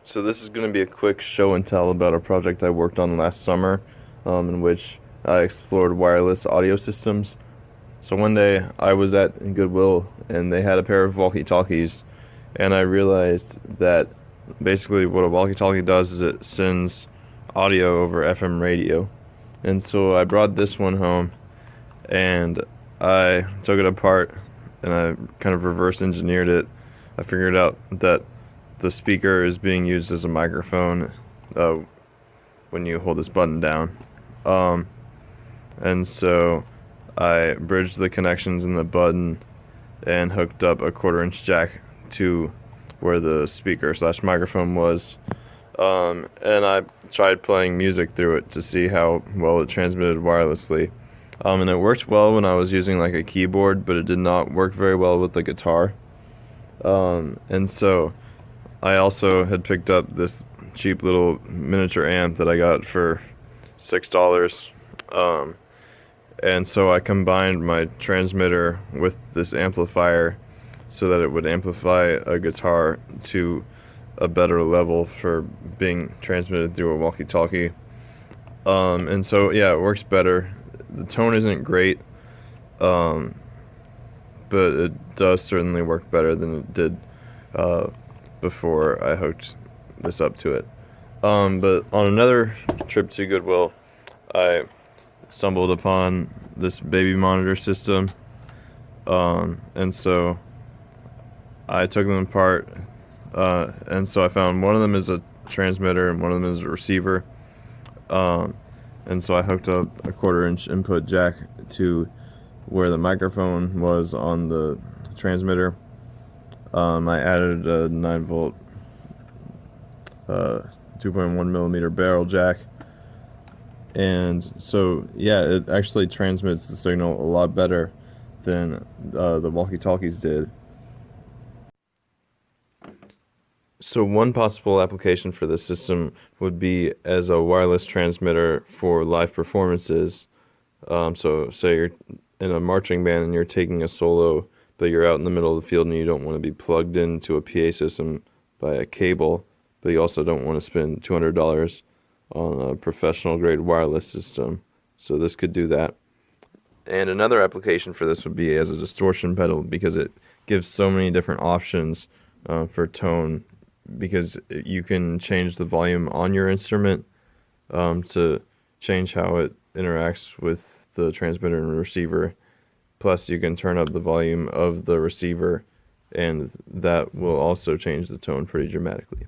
So this is going to be a quick show and tell about a project I worked on last summer, in which I explored wireless audio systems. So one day I was at Goodwill and they had a pair of walkie-talkies, and I realized that basically what a walkie-talkie does is it sends audio over FM radio. And so I brought this one home and I took it apart and I kind of reverse engineered it. I figured out that the speaker is being used as a microphone uh, when you hold this button down. Um, and so I bridged the connections in the button and hooked up a 1/4 inch jack to where the speaker slash microphone was. And I tried playing music through it to see how well it transmitted wirelessly. And it worked well when I was using like a keyboard, but it did not work very well with the guitar. And so I also had picked up this cheap little miniature amp that I got for $6. Um, and so I combined my transmitter with this amplifier so that it would amplify a guitar to a better level for being transmitted through a walkie-talkie. And so yeah, it works better. The tone isn't great, um, but it does certainly work better than it did before I hooked this up to it. But on another trip to Goodwill, I stumbled upon this baby monitor system, and so I took them apart, and so I found one of them is a transmitter and one of them is a receiver, and so I hooked up a 1/4 inch input jack to where the microphone was on the transmitter. I added a 9 volt 2.1 millimeter barrel jack, and so yeah, it actually transmits the signal a lot better than the walkie-talkies did. So one possible application for this system would be as a wireless transmitter for live performances. So say you're in a marching band and you're taking a solo, but you're out in the middle of the field and you don't want to be plugged into a PA system by a cable, but you also don't want to spend $200 on a professional grade wireless system. So this could do that. And another application for this would be as a distortion pedal, because it gives so many different options for tone, because you can change the volume on your instrument to change how it interacts with the transmitter and receiver. Plus, you can turn up the volume of the receiver, and that will also change the tone pretty dramatically.